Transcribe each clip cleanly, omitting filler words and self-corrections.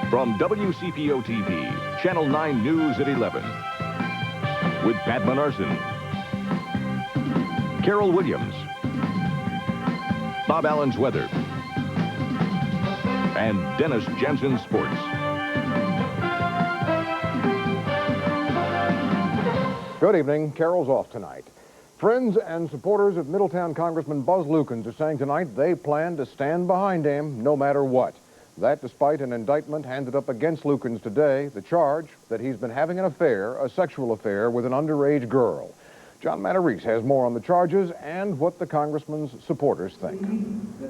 From WCPO-TV, Channel 9 News at 11. With Pat Manarson, Carol Williams, Bob Allen's weather, and Dennis Jensen's sports. Good evening. Carol's off tonight. Friends and supporters of Middletown Congressman Buzz Lukens are saying tonight they plan to stand behind him no matter what. That despite an indictment handed up against Lukens today, the charge that he's been having an affair, a sexual affair, with an underage girl. John Matarese has more on the charges and what the congressman's supporters think.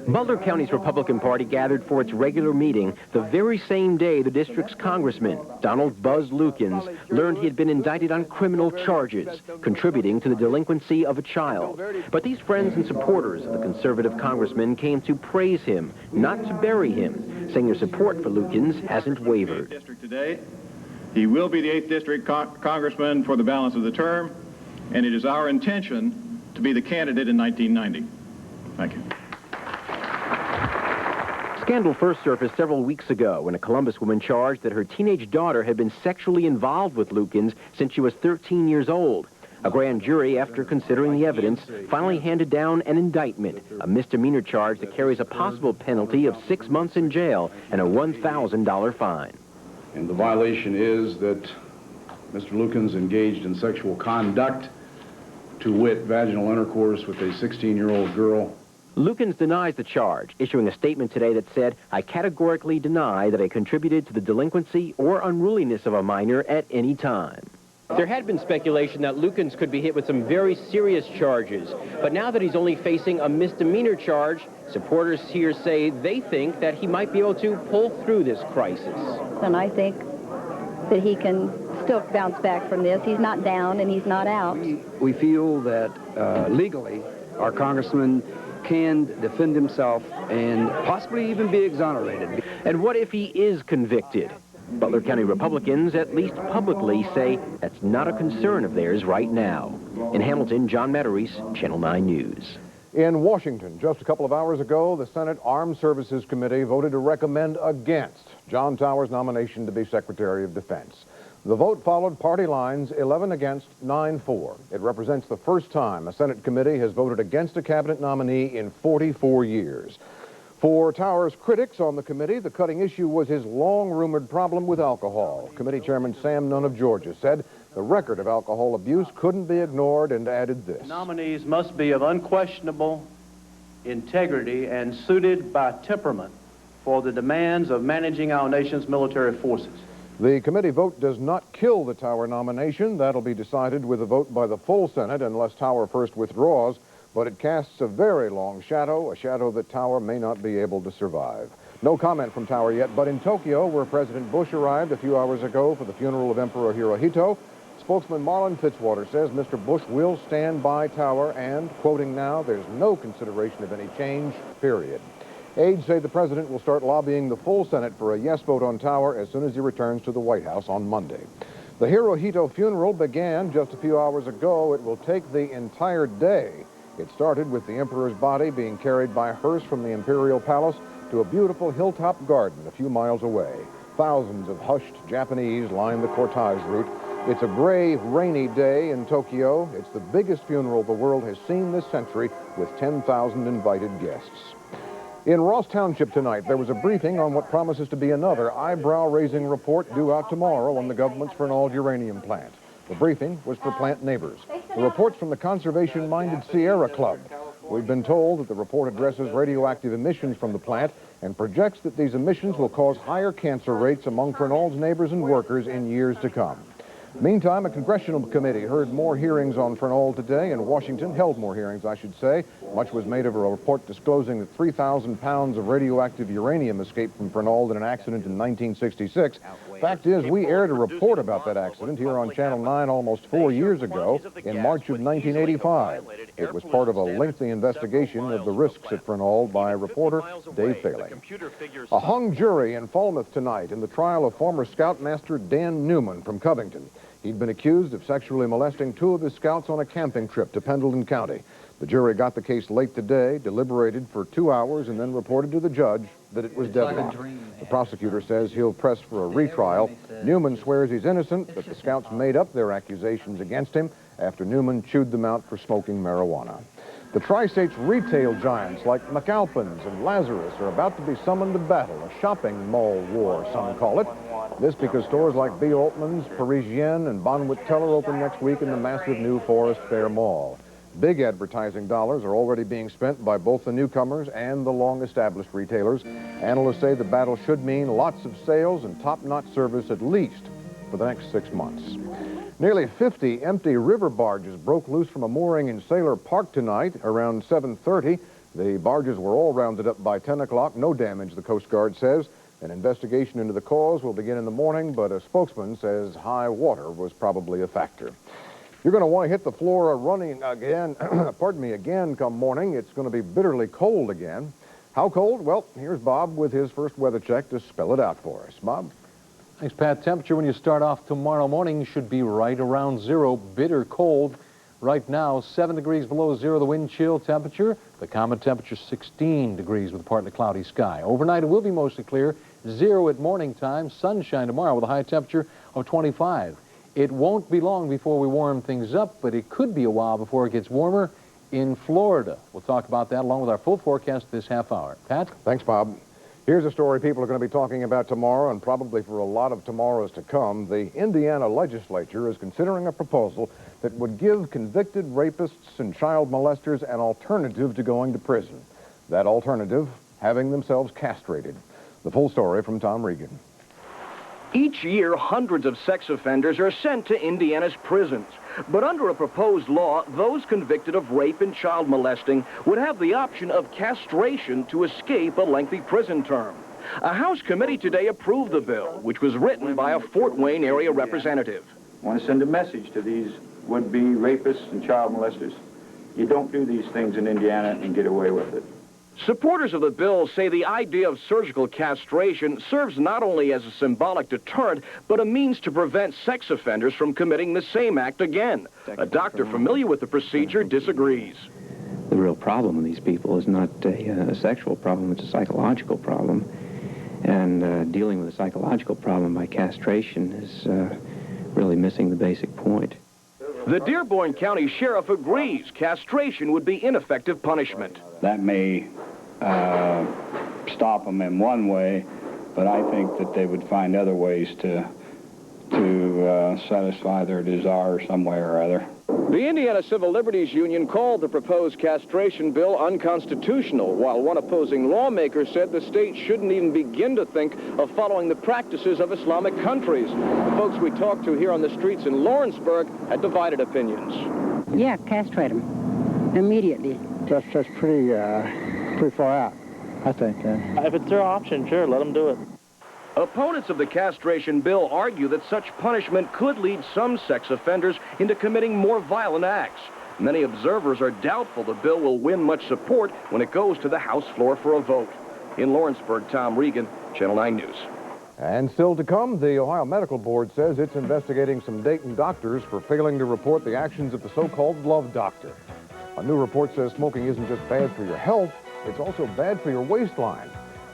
Butler County's Republican Party gathered for its regular meeting the very same day the district's congressman, Donald Buzz Lukens, learned he had been indicted on criminal charges, contributing to the delinquency of a child. But these friends and supporters of the conservative congressman came to praise him, not to bury him, saying their support for Lukens hasn't wavered. He will be the 8th District Congressman for the balance of the term, and it is our intention to be the candidate in 1990. Thank you. Scandal first surfaced several weeks ago when a Columbus woman charged that her teenage daughter had been sexually involved with Lukens since she was 13 years old. A grand jury, after considering the evidence, finally handed down an indictment, a misdemeanor charge that carries a possible penalty of 6 months in jail and a $1,000 fine. And the violation is that Mr. Lukens engaged in sexual conduct, to wit, vaginal intercourse with a 16-year-old girl. Lukens denies the charge, issuing a statement today that said, "I categorically deny that I contributed to the delinquency or unruliness of a minor at any time." There had been speculation that Lukens could be hit with some very serious charges, but now that he's only facing a misdemeanor charge, supporters here say they think that he might be able to pull through this crisis. And I think that he can still bounce back from this. He's not down and he's not out. We feel that legally our congressman can defend himself and possibly even be exonerated. And what if he is convicted? Butler County Republicans, at least publicly, say that's not a concern of theirs right now. In Hamilton, John Matarese, Channel 9 News. In Washington, just a couple of hours ago, the Senate Armed Services Committee voted to recommend against John Tower's nomination to be Secretary of Defense. The vote followed party lines, 11 against, 9 for. It represents the first time a Senate committee has voted against a cabinet nominee in 44 years. For Tower's critics on the committee, the cutting issue was his long-rumored problem with alcohol. Committee Chairman Sam Nunn of Georgia said the record of alcohol abuse couldn't be ignored and added this. Nominees must be of unquestionable integrity and suited by temperament for the demands of managing our nation's military forces. The committee vote does not kill the Tower nomination. That'll be decided with a vote by the full Senate unless Tower first withdraws. But it casts a very long shadow, a shadow that Tower may not be able to survive. No comment from Tower yet, but in Tokyo, where President Bush arrived a few hours ago for the funeral of Emperor Hirohito, spokesman Marlon Fitzwater says Mr. Bush will stand by Tower and, quoting now, there's no consideration of any change, period. Aides say the president will start lobbying the full Senate for a yes vote on Tower as soon as he returns to the White House on Monday. The Hirohito funeral began just a few hours ago. It will take the entire day. It started with the emperor's body being carried by hearse from the imperial palace to a beautiful hilltop garden a few miles away. Thousands of hushed Japanese line the cortege route. It's a gray, rainy day in Tokyo. It's the biggest funeral the world has seen this century, with 10,000 invited guests. In Ross Township tonight, there was a briefing on what promises to be another eyebrow-raising report due out tomorrow on the government's Fernald uranium plant. The briefing was for plant neighbors. The report's from the conservation-minded Sierra Club. We've been told that the report addresses radioactive emissions from the plant and projects that these emissions will cause higher cancer rates among Fernald's neighbors and workers in years to come. Meantime, a congressional committee heard more hearings on Fernald today in Washington, held more hearings, I should say. Much was made of a report disclosing that 3,000 pounds of radioactive uranium escaped from Fernald in an accident in 1966. Fact is, we aired a report about that accident here on Channel 9 almost 4 years ago, in March of 1985. It was part of a lengthy investigation of the risks at Fernald by reporter Dave Failing. A hung jury in Falmouth tonight in the trial of former Scoutmaster Dan Newman from Covington. He'd been accused of sexually molesting 2 of his scouts on a camping trip to Pendleton County. The jury got the case late today, deliberated for 2 hours, and then reported to the judge that it was deadlocked. The prosecutor says he'll press for a retrial. Newman swears he's innocent, but the scouts made up their accusations against him after Newman chewed them out for smoking marijuana. The Tri-State's retail giants like McAlpin's and Lazarus are about to be summoned to battle, a shopping mall war, some call it. This because stores like B. Altman's, Parisienne, and Bonwit Teller open next week in the massive new Forest Fair Mall. Big advertising dollars are already being spent by both the newcomers and the long-established retailers. Analysts say the battle should mean lots of sales and top-notch service at least for the next 6 months. Nearly 50 empty river barges broke loose from a mooring in Sailor Park tonight around 7:30. The barges were all rounded up by 10 o'clock. No damage, the Coast Guard says. An investigation into the cause will begin in the morning, but a spokesman says high water was probably a factor. You're going to want to hit the floor running again, again come morning. It's going to be bitterly cold again. How cold? Well, here's Bob with his first weather check to spell it out for us. Bob? Thanks, Pat. Temperature when you start off tomorrow morning should be right around 0, bitter cold. Right now, 7 degrees below 0, the wind chill temperature. The common temperature 16 degrees with a partly cloudy sky. Overnight, it will be mostly clear. 0 at morning time, sunshine tomorrow with a high temperature of 25. It won't be long before we warm things up, but it could be a while before it gets warmer in Florida. We'll talk about that along with our full forecast this half hour. Pat? Thanks, Bob. Here's a story people are going to be talking about tomorrow and probably for a lot of tomorrows to come. The Indiana legislature is considering a proposal that would give convicted rapists and child molesters an alternative to going to prison. That alternative, having themselves castrated. The full story from Tom Regan. Each year, hundreds of sex offenders are sent to Indiana's prisons. But under a proposed law, those convicted of rape and child molesting would have the option of castration to escape a lengthy prison term. A House committee today approved the bill, which was written by a Fort Wayne area representative. I want to send a message to these would-be rapists and child molesters. You don't do these things in Indiana and get away with it. Supporters of the bill say the idea of surgical castration serves not only as a symbolic deterrent, but a means to prevent sex offenders from committing the same act again. A doctor familiar with the procedure disagrees. The real problem with these people is not a sexual problem, it's a psychological problem. And dealing with a psychological problem by castration is really missing the basic point. The Dearborn County Sheriff agrees castration would be ineffective punishment. That may stop them in one way, but I think that they would find other ways to satisfy their desire some way or other. The Indiana Civil Liberties Union called the proposed castration bill unconstitutional, while one opposing lawmaker said the state shouldn't even begin to think of following the practices of Islamic countries. The folks we talked to here on the streets in Lawrenceburg had divided opinions. Yeah, castrate them immediately. That's pretty far out, I think. If it's their option, sure, let them do it. Opponents of the castration bill argue that such punishment could lead some sex offenders into committing more violent acts. Many observers are doubtful the bill will win much support when it goes to the House floor for a vote. In Lawrenceburg, Tom Regan, Channel 9 News. And still to come, the Ohio Medical Board says it's investigating some Dayton doctors for failing to report the actions of the so-called love doctor. A new report says smoking isn't just bad for your health, it's also bad for your waistline.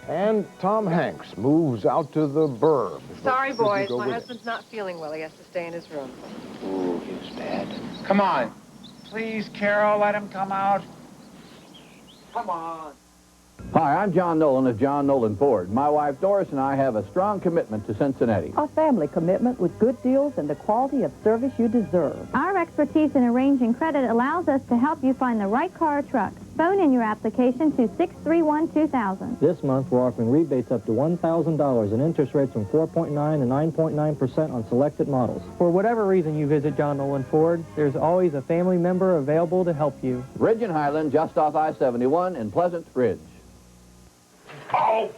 And Tom Hanks moves out to the burb. Sorry, boys. My husband's not feeling well. He has to stay in his room. Oh, he was bad. Come on. Please, Carol, let him come out. Come on. Hi, I'm John Nolan of John Nolan Ford. My wife Doris and I have a strong commitment to Cincinnati. A family commitment with good deals and the quality of service you deserve. Our expertise in arranging credit allows us to help you find the right car or truck. Phone in your application to 631-2000. This month, we're offering rebates up to $1,000 and interest rates from 4.9 to 9.9% on selected models. For whatever reason you visit John Nolan Ford, there's always a family member available to help you. Ridge and Highland, just off I-71 in Pleasant Ridge. Oh!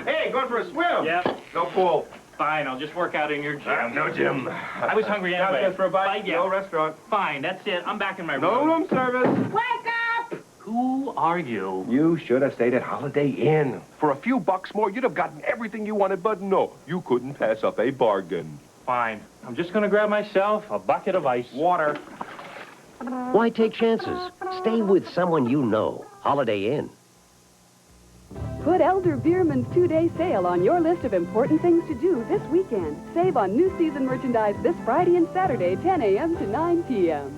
Hey, going for a swim? Yeah. No pool. Fine, I'll just work out in your gym. No gym. I was hungry anyway. Just for a bite? Yeah. No restaurant. Fine, that's it. I'm back in my room. No room service. Wake up! Who are you? You should have stayed at Holiday Inn. For a few bucks more, you'd have gotten everything you wanted, but no, you couldn't pass up a bargain. Fine. I'm just going to grab myself a bucket of ice. Water. Why take chances? Stay with someone you know. Holiday Inn. Put Elder Bierman's two-day sale on your list of important things to do this weekend. Save on new season merchandise this Friday and Saturday, 10 a.m. to 9 p.m.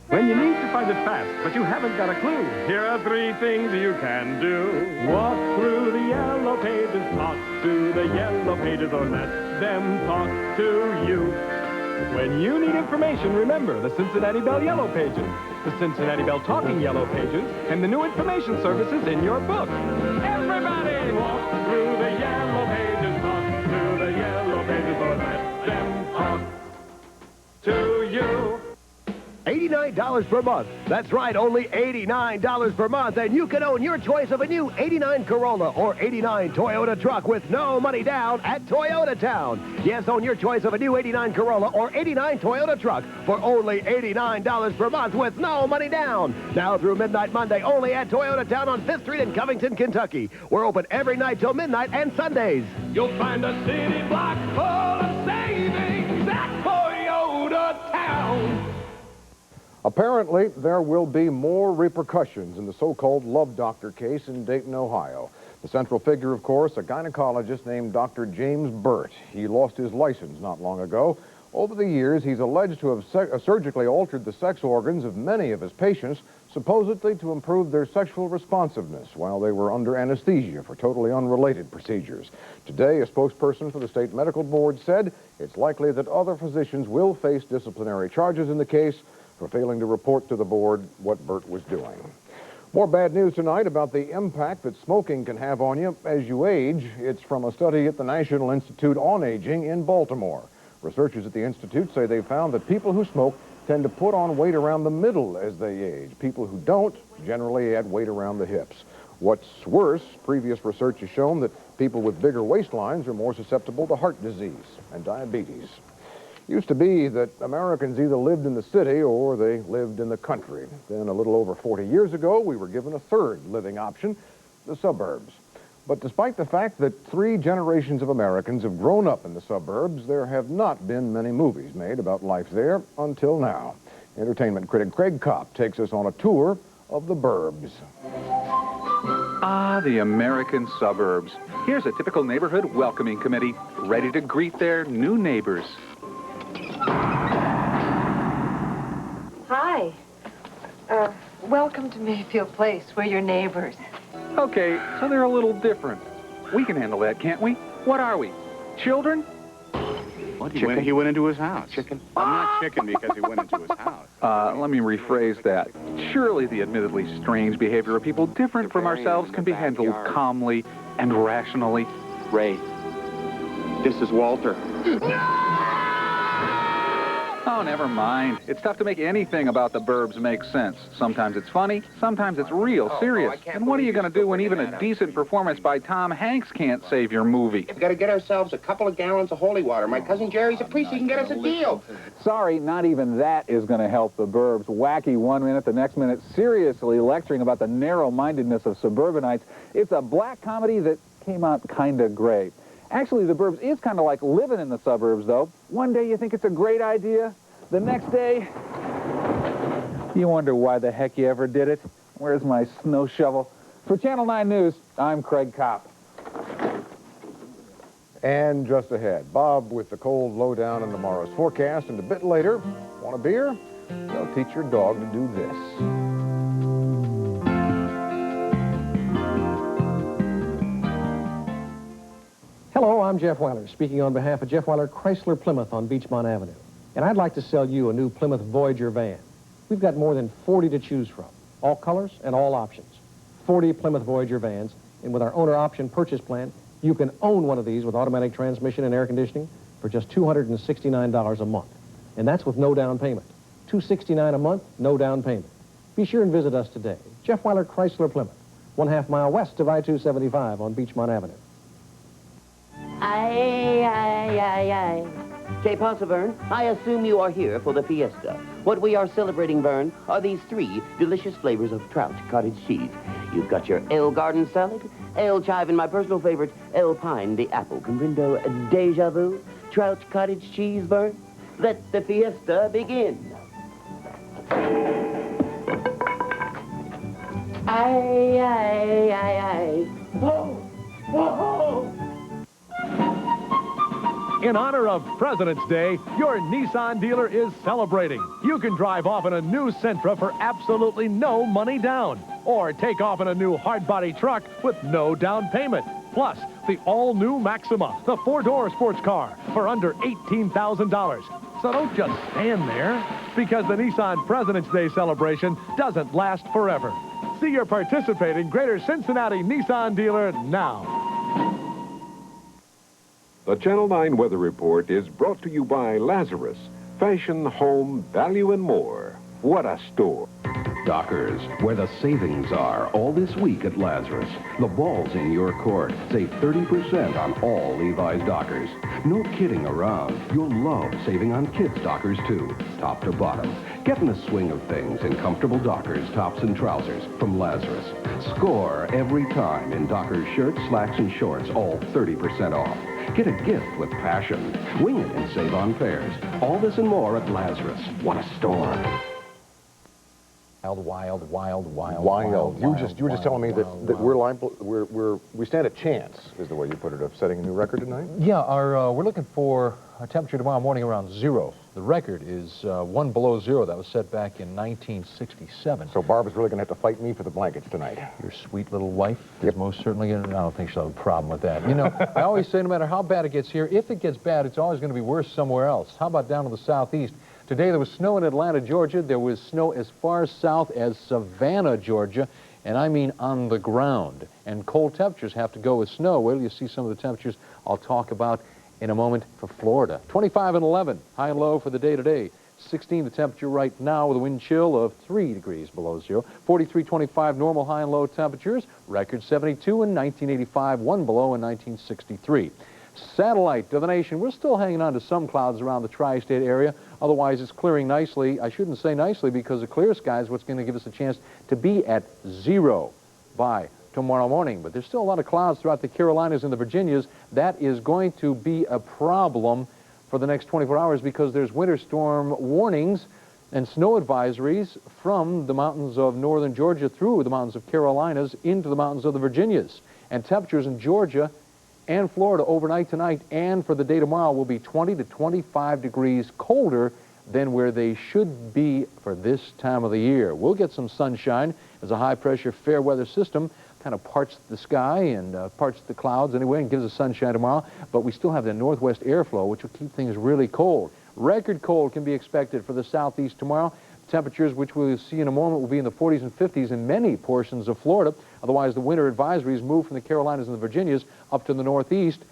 When you need to find it fast, but you haven't got a clue, here are 3 things you can do. Walk through the yellow pages, talk to the yellow pages, or let them talk to you. When you need information, remember the Cincinnati Bell Yellow Pages, the Cincinnati Bell Talking Yellow Pages, and the new information services in your book. Everybody walk through the yellow pages, talk to the yellow pages, or let them talk to you. $89 per month. That's right, only $89 per month, and you can own your choice of a new '89 Corolla or '89 Toyota truck with no money down at Toyota Town. Yes, own your choice of a new '89 Corolla or '89 Toyota truck for only $89 per month with no money down. Now through midnight Monday, only at Toyota Town on 5th Street in Covington, Kentucky. We're open every night till midnight and Sundays. You'll find a city block full of savings at Toyota Town. Apparently, there will be more repercussions in the so-called love doctor case in Dayton, Ohio. The central figure, of course, a gynecologist named Dr. James Burt. He lost his license not long ago. Over the years, he's alleged to have surgically altered the sex organs of many of his patients, supposedly to improve their sexual responsiveness while they were under anesthesia for totally unrelated procedures. Today, a spokesperson for the state medical board said it's likely that other physicians will face disciplinary charges in the case for failing to report to the board what Burt was doing. More bad news tonight about the impact that smoking can have on you as you age. It's from a study at the National Institute on Aging in Baltimore. Researchers at the Institute say they found that people who smoke tend to put on weight around the middle as they age. People who don't generally add weight around the hips. What's worse, previous research has shown that people with bigger waistlines are more susceptible to heart disease and diabetes. Used to be that Americans either lived in the city or they lived in the country. Then a little over 40 years ago, we were given a third living option, the suburbs. But despite the fact that 3 generations of Americans have grown up in the suburbs, there have not been many movies made about life there until now. Entertainment critic Craig Kopp takes us on a tour of the burbs. Ah, the American suburbs. Here's a typical neighborhood welcoming committee, ready to greet their new neighbors. Hi. Welcome to Mayfield Place. We're your neighbors. Okay, so they're a little different. We can handle that, can't we? What are we? Children? What? He went into his house. Chicken? I'm not chicken because he went into his house. Let me rephrase that. Surely the admittedly strange behavior of people different from ourselves can be handled calmly and rationally. Ray, this is Walter. Oh, never mind. It's tough to make anything about the burbs make sense. Sometimes it's funny, sometimes it's real serious. And what are you going to do when even a decent performance by Tom Hanks can't save your movie? We've got to get ourselves a couple of gallons of holy water. My cousin Jerry's a priest. He can get us a deal. Sorry, not even that is going to help the burbs. Wacky one minute, the next minute seriously lecturing about the narrow-mindedness of suburbanites. It's a black comedy that came out kind of gray. Actually, the burbs is kind of like living in the suburbs, though. One day you think it's a great idea. The next day, you wonder why the heck you ever did it. Where's my snow shovel? For Channel 9 News, I'm Craig Kopp. And just ahead, Bob with the cold lowdown on tomorrow's forecast. And a bit later, want a beer? They'll teach your dog to do this. Hello, I'm Jeff Weiler, speaking on behalf of Jeff Weiler Chrysler Plymouth on Beachmont Avenue. And I'd like to sell you a new Plymouth Voyager van. We've got more than 40 to choose from, all colors and all options. 40 Plymouth Voyager vans, and with our owner option purchase plan, you can own one of these with automatic transmission and air conditioning for just $269 a month. And that's with no down payment. $269 a month, no down payment. Be sure and visit us today. Jeff Weiler Chrysler Plymouth, 1/2 mile west of I-275 on Beachmont Avenue. Aye. J. Ponce, Vern, I assume you are here for the fiesta. What we are celebrating, Vern, are these 3 delicious flavors of trout cottage cheese. You've got your Ale Garden salad, Ale Chive, and my personal favorite, Ale Pine, the apple comprendo deja vu, trout cottage cheese, Vern. Let the fiesta begin. Aye, aye, aye, aye. Whoa! Whoa! In honor of President's Day, your Nissan dealer is celebrating. You can drive off in a new Sentra for absolutely no money down. Or take off in a new hard-body truck with no down payment. Plus, the all-new Maxima, the four-door sports car, for under $18,000. So don't just stand there, because the Nissan President's Day celebration doesn't last forever. See your participating Greater Cincinnati Nissan dealer now. The Channel 9 Weather Report is brought to you by Lazarus. Fashion, home, value, and more. What a store. Dockers, where the savings are all this week at Lazarus. The ball's in your court. Save 30% on all Levi's Dockers. No kidding around. You'll love saving on kids' Dockers, too. Top to bottom. Get in the swing of things in comfortable Dockers, tops, and trousers from Lazarus. Score every time in Dockers shirts, slacks, and shorts, all 30% off. Get a gift with passion. Wing it and save on fares. All this and more at Lazarus. What a store. Wild. You were just telling me that we stand a chance, is the way you put it, of setting a new record tonight? Yeah, we're looking for a temperature tomorrow morning around 0. The record is 1 below 0. That was set back in 1967. So Barbara's really going to have to fight me for the blankets tonight. Your sweet little wife is most certainly going to. I don't think she'll have a problem with that. You know, I always say no matter how bad it gets here, if it gets bad, it's always going to be worse somewhere else. How about down to the southeast? Today there was snow in Atlanta, Georgia. There was snow as far south as Savannah, Georgia, and I mean on the ground. And cold temperatures have to go with snow. Well, you see some of the temperatures I'll talk about in a moment for Florida. 25 and 11, high and low for the day today. 16 the temperature right now with a wind chill of 3 degrees below 0. 43, 25 normal high and low temperatures. Record 72 in 1985, 1 below in 1963. Satellite to the nation. We're still hanging on to some clouds around the tri-state area. Otherwise, it's clearing nicely. I shouldn't say nicely because the clear sky is what's going to give us a chance to be at 0 by tomorrow morning. But there's still a lot of clouds throughout the Carolinas and the Virginias. That is going to be a problem for the next 24 hours because there's winter storm warnings and snow advisories from the mountains of northern Georgia through the mountains of Carolinas into the mountains of the Virginias. And temperatures in Georgia and Florida overnight tonight and for the day tomorrow will be 20 to 25 degrees colder than where they should be for this time of the year. We'll get some sunshine as a high-pressure fair weather system kind of parts the sky and parts the clouds anyway and gives us sunshine tomorrow, but we still have the northwest airflow, which will keep things really cold. Record cold can be expected for the southeast tomorrow. Temperatures, which we'll see in a moment, will be in the 40s and 50s in many portions of Florida. Otherwise, the winter advisories move from the Carolinas and the Virginias up to the northeast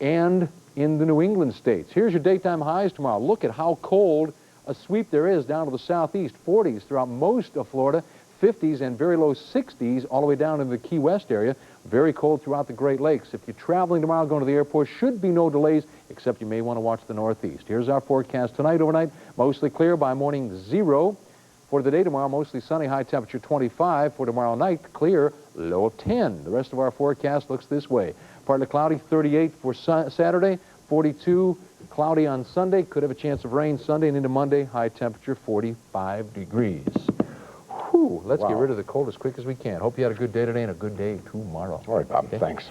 and in the New England states. Here's your daytime highs tomorrow. Look at how cold a sweep there is down to the southeast. 40s throughout most of Florida, 50s and very low 60s all the way down in the Key West area. Very cold throughout the Great Lakes. If you're traveling tomorrow going to the airport, should be no delays, except you may want to watch the northeast. Here's our forecast tonight, overnight, mostly clear by morning 0. For the day tomorrow, mostly sunny, high temperature 25. For tomorrow night, clear, low of 10. The rest of our forecast looks this way. Partly cloudy, 38 for Saturday, 42 cloudy on Sunday. Could have a chance of rain Sunday and into Monday. High temperature 45 degrees. Whew, let's get rid of the cold as quick as we can. Hope you had a good day today and a good day tomorrow. All right, Bob, thanks.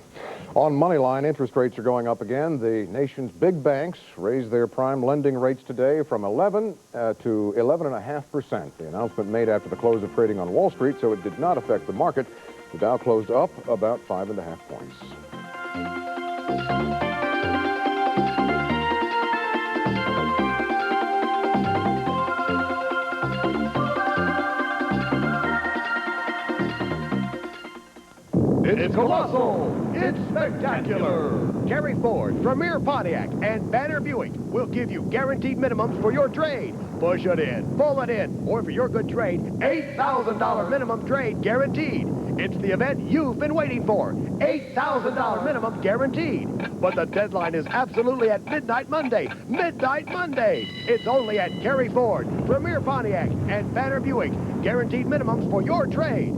On Moneyline, interest rates are going up again. The nation's big banks raised their prime lending rates today from 11 to 11.5%. The announcement made after the close of trading on Wall Street, so it did not affect the market. The Dow closed up about 5.5 points. It's colossal. It's spectacular. Kerry Ford, Premier Pontiac, and Banner Buick will give you guaranteed minimums for your trade. Push it in, pull it in, or for your good trade, $8,000 minimum trade guaranteed. It's the event you've been waiting for. $8,000 minimum guaranteed. But the deadline is absolutely at midnight Monday. Midnight Monday. It's only at Kerry Ford, Premier Pontiac, and Banner Buick. Guaranteed minimums for your trade.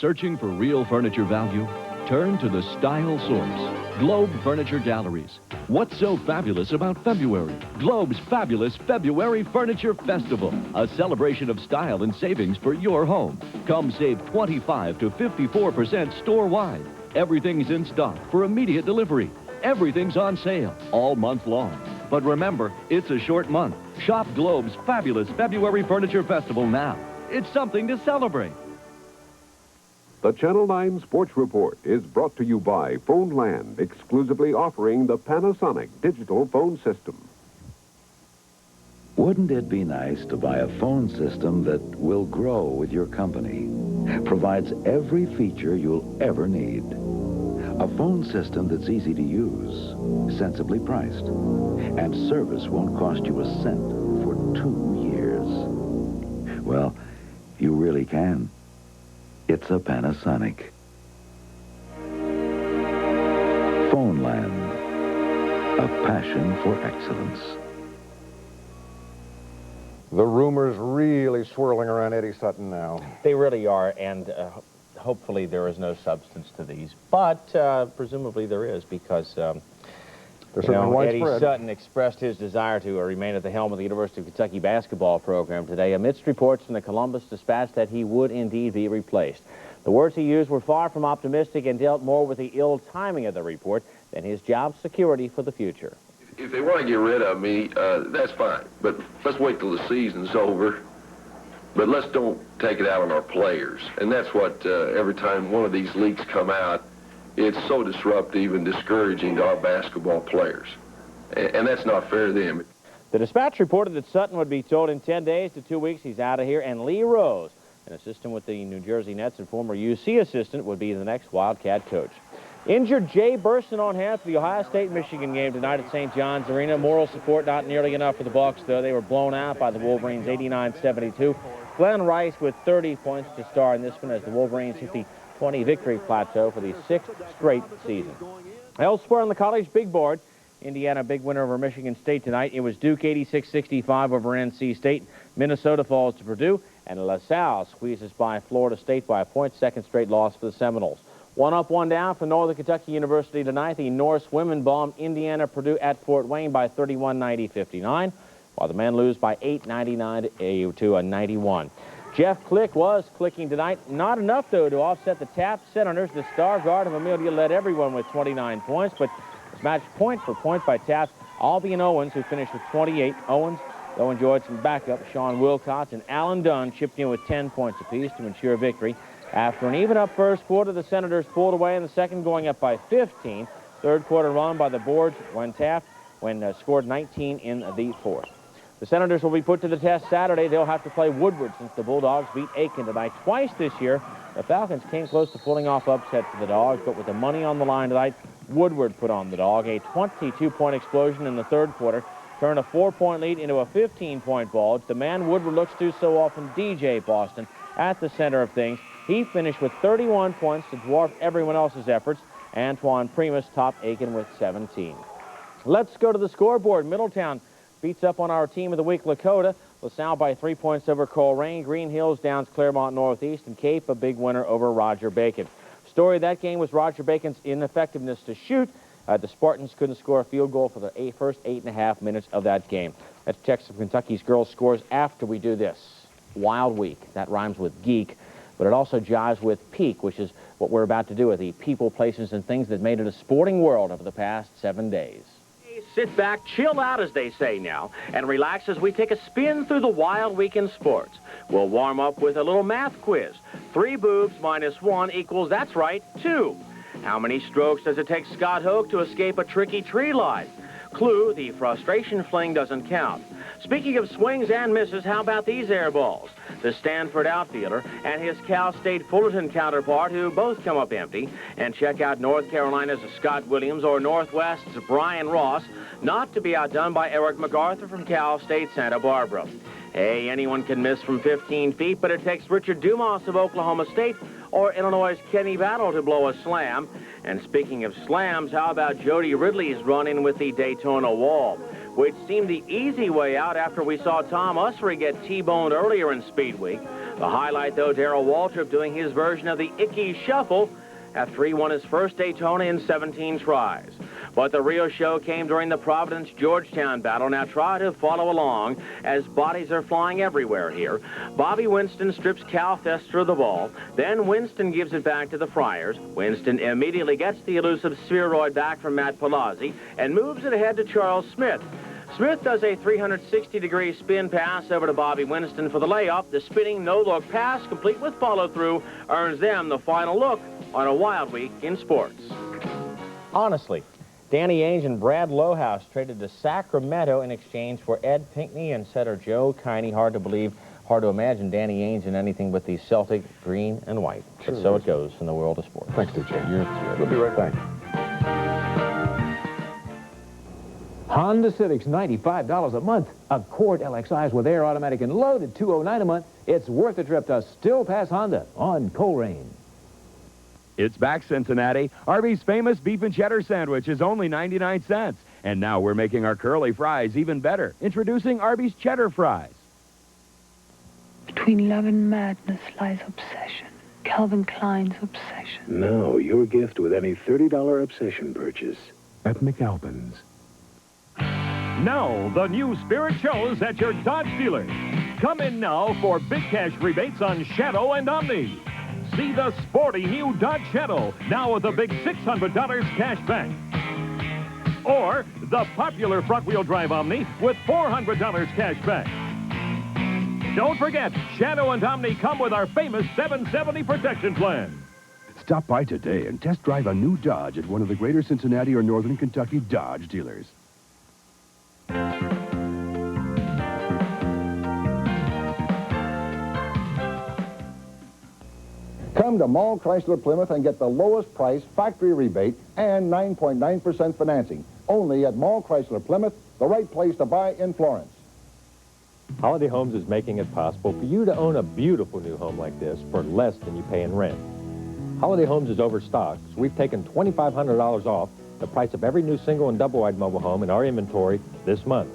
Searching for real furniture value? Turn to the Style Source, Globe Furniture Galleries. What's so fabulous about February? Globe's fabulous February Furniture Festival, a celebration of style and savings for your home. Come save 25 to 54% store-wide. Everything's in stock for immediate delivery. Everything's on sale all month long. But remember, it's a short month. Shop Globe's fabulous February Furniture Festival now. It's something to celebrate. The Channel 9 Sports Report is brought to you by Phoneland, exclusively offering the Panasonic digital phone system. Wouldn't it be nice to buy a phone system that will grow with your company, provides every feature you'll ever need? A phone system that's easy to use, sensibly priced, and service won't cost you a cent for 2 years. Well, you really can. It's a Panasonic. Phoneland, a passion for excellence. The rumors really swirling around Eddie Sutton now. They really are, and hopefully there is no substance to these. But presumably there is, because Eddie Sutton expressed his desire to remain at the helm of the University of Kentucky basketball program today amidst reports from the Columbus Dispatch that he would indeed be replaced. The words he used were far from optimistic and dealt more with the ill timing of the report than his job security for the future. If they want to get rid of me, that's fine. But let's wait till the season's over. But let's don't take it out on our players. And that's what, every time one of these leaks come out, it's so disruptive and discouraging to our basketball players. And that's not fair to them. The Dispatch reported that Sutton would be told in 10 days to 2 weeks he's out of here, and Lee Rose, an assistant with the New Jersey Nets and former UC assistant, would be the next Wildcat coach. Injured Jay Burson on hand for the Ohio State-Michigan game tonight at St. John's Arena. Moral support not nearly enough for the Bucs, though. They were blown out by the Wolverines 89-72. Glenn Rice with 30 points to star in this one as the Wolverines hit the 20 victory plateau for the 6th straight season. Elsewhere on the college big board, Indiana big winner over Michigan State tonight. It was Duke 86-65 over NC State. Minnesota falls to Purdue, and LaSalle squeezes by Florida State by a point. Second straight loss for the Seminoles. One up, one down for Northern Kentucky University tonight. The Norse women bombed Indiana Purdue at Fort Wayne by 31-90-59, while the men lose by 8-99 to 91. Jeff Click was clicking tonight. Not enough, though, to offset the Taft Senators. The star guard of Amelia led everyone with 29 points, but it's matched point for point by Taft. Albion Owens, who finished with 28. Owens, though, enjoyed some backup. Sean Wilcox and Alan Dunn chipped in with 10 points apiece to ensure victory. After an even-up first quarter, the Senators pulled away in the second, going up by 15. Third quarter run by the boards when Taft scored 19 in the fourth. The Senators will be put to the test Saturday. They'll have to play Woodward since the Bulldogs beat Aiken tonight twice this year. The Falcons came close to pulling off upsets for the Dogs, but with the money on the line tonight, Woodward put on the Dog. A 22-point explosion in the third quarter turned a 4-point lead into a 15-point bulge. The man Woodward looks to so often, DJ Boston, at the center of things. He finished with 31 points to dwarf everyone else's efforts. Antoine Primus topped Aiken with 17. Let's go to the scoreboard. Middletown beats up on our team of the week, Lakota. LaSalle by 3 points over Coleraine. Green Hills downs Claremont Northeast, and Cape a big winner over Roger Bacon. Story of that game was Roger Bacon's ineffectiveness to shoot. The Spartans couldn't score a field goal for the first 8.5 minutes of that game. Let's check some Kentucky's girls' scores after we do this. Wild Week. That rhymes with geek, but it also jives with peak, which is what we're about to do with the people, places, and things that made it a sporting world over the past 7 days. Sit back, chill out, as they say now, and relax as we take a spin through the wild week in sports. We'll warm up with a little math quiz. 3 boobs minus 1 equals, that's right, 2. How many strokes does it take Scott Hoke to escape a tricky tree line? Clue, the frustration fling doesn't count. Speaking of swings and misses, how about these air balls? The Stanford outfielder and his Cal State Fullerton counterpart, who both come up empty. And check out North Carolina's Scott Williams or Northwest's Brian Ross, not to be outdone by Eric MacArthur from Cal State Santa Barbara. Hey, anyone can miss from 15 feet, but it takes Richard Dumas of Oklahoma State or Illinois' Kenny Battle to blow a slam. And speaking of slams, how about Jody Ridley's run-in with the Daytona Wall, which seemed the easy way out after we saw Tom Usry get T-boned earlier in Speed Week. The highlight, though, Darrell Waltrip doing his version of the Icky Shuffle after he won his first Daytona in 17 tries. But the real show came during the Providence-Georgetown battle. Now try to follow along as bodies are flying everywhere here. Bobby Winston strips Cal Thester of the ball. Then Winston gives it back to the Friars. Winston immediately gets the elusive spheroid back from Matt Palazzi and moves it ahead to Charles Smith. Smith does a 360-degree spin pass over to Bobby Winston for the layup. The spinning no-look pass, complete with follow-through, earns them the final look on a wild week in sports. Honestly, Danny Ainge and Brad Lohaus traded to Sacramento in exchange for Ed Pinckney and setter Joe Kiney. Hard to believe, hard to imagine Danny Ainge in anything but the Celtic green and white. Sure, but so it goes in the world of sports. Thanks, DJ. We'll be right back. Honda Civic's $95 a month. Accord LXIs with air, automatic, and loaded $209 a month. It's worth the trip to Still Pass Honda on Coleraine. It's back, Cincinnati. Arby's famous beef and cheddar sandwich is only 99 cents. And now we're making our curly fries even better. Introducing Arby's cheddar fries. Between love and madness lies obsession. Calvin Klein's obsession. Now, your gift with any $30 obsession purchase at McAlpin's. Now, the new Spirit shows at your Dodge dealer. Come in now for big cash rebates on Shadow and Omni. See the sporty new Dodge Shadow, now with a big $600 cash back. Or the popular front-wheel drive Omni with $400 cash back. Don't forget, Shadow and Omni come with our famous 770 protection plan. Stop by today and test drive a new Dodge at one of the greater Cincinnati or Northern Kentucky Dodge dealers. Come to Mall Chrysler Plymouth and get the lowest price, factory rebate, and 9.9% financing. Only at Mall Chrysler Plymouth, the right place to buy in Florence. Holiday Homes is making it possible for you to own a beautiful new home like this for less than you pay in rent. Holiday Homes is overstocked, so we've taken $2,500 off the price of every new single and double-wide mobile home in our inventory this month.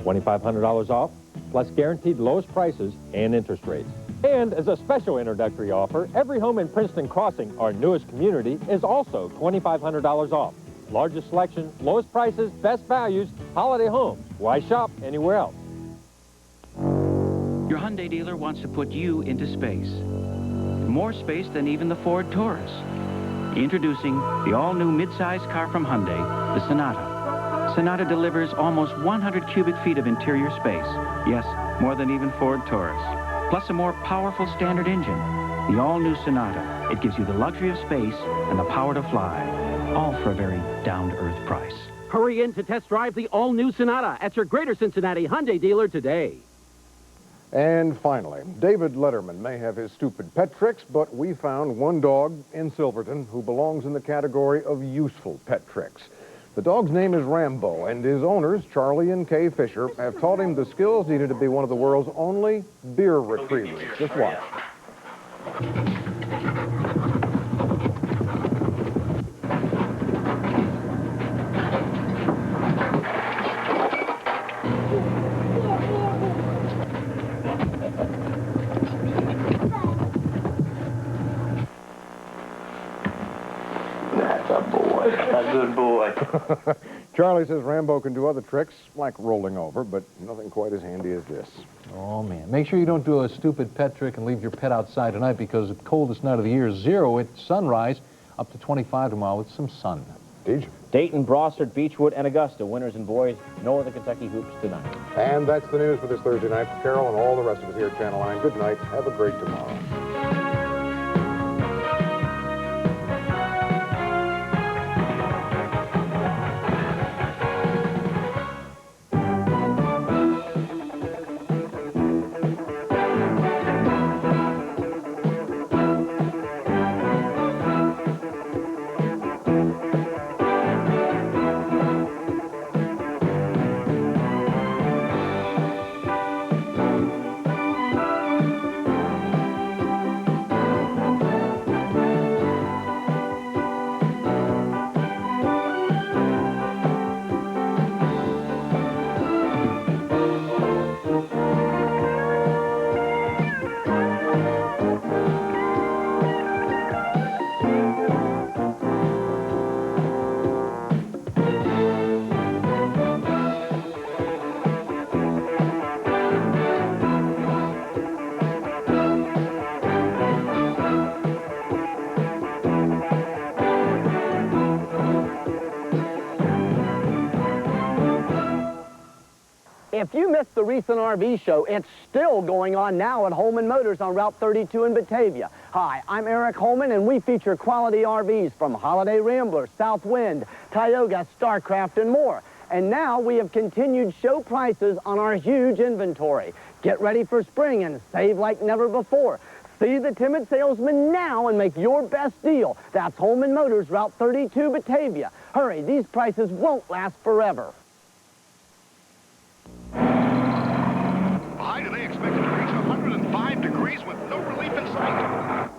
$2,500 off, plus guaranteed lowest prices and interest rates. And as a special introductory offer, every home in Princeton Crossing, our newest community, is also $2,500 off. Largest selection, lowest prices, best values, Holiday Homes. Why shop anywhere else? Your Hyundai dealer wants to put you into space. More space than even the Ford Taurus. Introducing the all-new mid-size car from Hyundai, the Sonata. Sonata delivers almost 100 cubic feet of interior space. Yes, more than even Ford Taurus. Plus a more powerful standard engine. The all-new Sonata. It gives you the luxury of space and the power to fly. All for a very down-to-earth price. Hurry in to test drive the all-new Sonata at your Greater Cincinnati Hyundai dealer today. And finally, David Letterman may have his stupid pet tricks, but we found one dog in Silverton who belongs in the category of useful pet tricks. The dog's name is Rambo, and his owners, Charlie and Kay Fisher, have taught him the skills needed to be one of the world's only beer retrievers. Just watch. That's a boy. A good boy. Charlie says Rambo can do other tricks, like rolling over, but nothing quite as handy as this. Oh, man. Make sure you don't do a stupid pet trick and leave your pet outside tonight because the coldest night of the year is 0 at sunrise, up to 25 tomorrow with some sun. Dayton, Brossard, Beechwood, and Augusta, winners and boys, Northern Kentucky hoops tonight. And that's the news for this Thursday night. For Carol and all the rest of us here at Channel 9, good night. Have a great tomorrow. if you missed the recent RV show, it's still going on now at Holman Motors on Route 32 in Batavia. Hi, I'm Eric Holman, and we feature quality RVs from Holiday Rambler, Southwind, Tioga, Starcraft, and more. And now we have continued show prices on our huge inventory. Get ready for spring and save like never before. See the timid salesman now and make your best deal. That's Holman Motors, Route 32, Batavia. Hurry, these prices won't last forever. High today expected to reach 105 degrees with no relief in sight.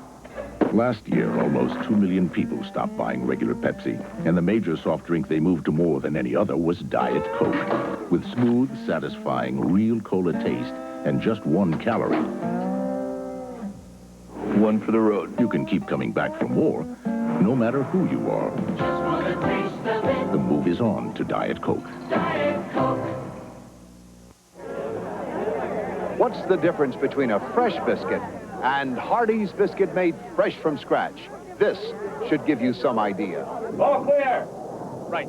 Last year, almost 2 million people stopped buying regular Pepsi, and the major soft drink they moved to more than any other was Diet Coke, with smooth, satisfying, real cola taste and just 1 calorie. One for the road. You can keep coming back for more, no matter who you are. Just want to taste of it. The move is on to Diet Coke. Diet Coke. What's the difference between a fresh biscuit and Hardee's biscuit made fresh from scratch? This should give you some idea. All clear. Right.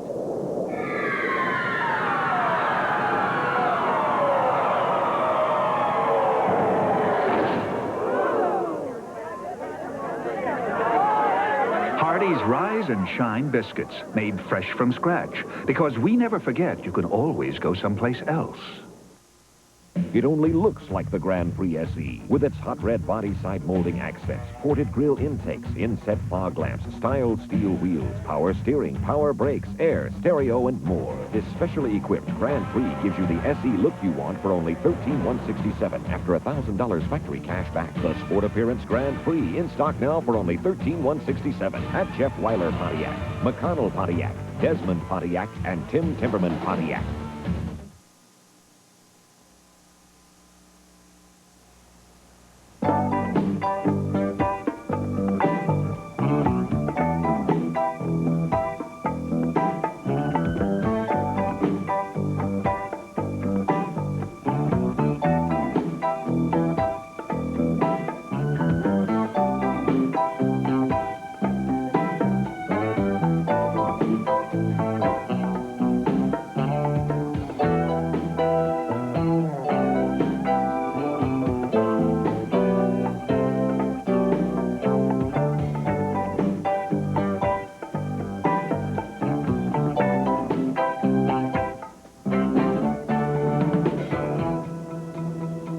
Hardee's Rise and Shine biscuits, made fresh from scratch. Because we never forget you can always go someplace else. It only looks like the Grand Prix SE, with its hot red body side molding accents, ported grille intakes, inset fog lamps, styled steel wheels, power steering, power brakes, air, stereo, and more. This specially equipped Grand Prix gives you the SE look you want for only $13,167 after $1,000 factory cash back. The Sport Appearance Grand Prix in stock now for only $13,167 at Jeff Weiler Pontiac, McConnell Pontiac, Desmond Pontiac, and Tim Timberman Pontiac.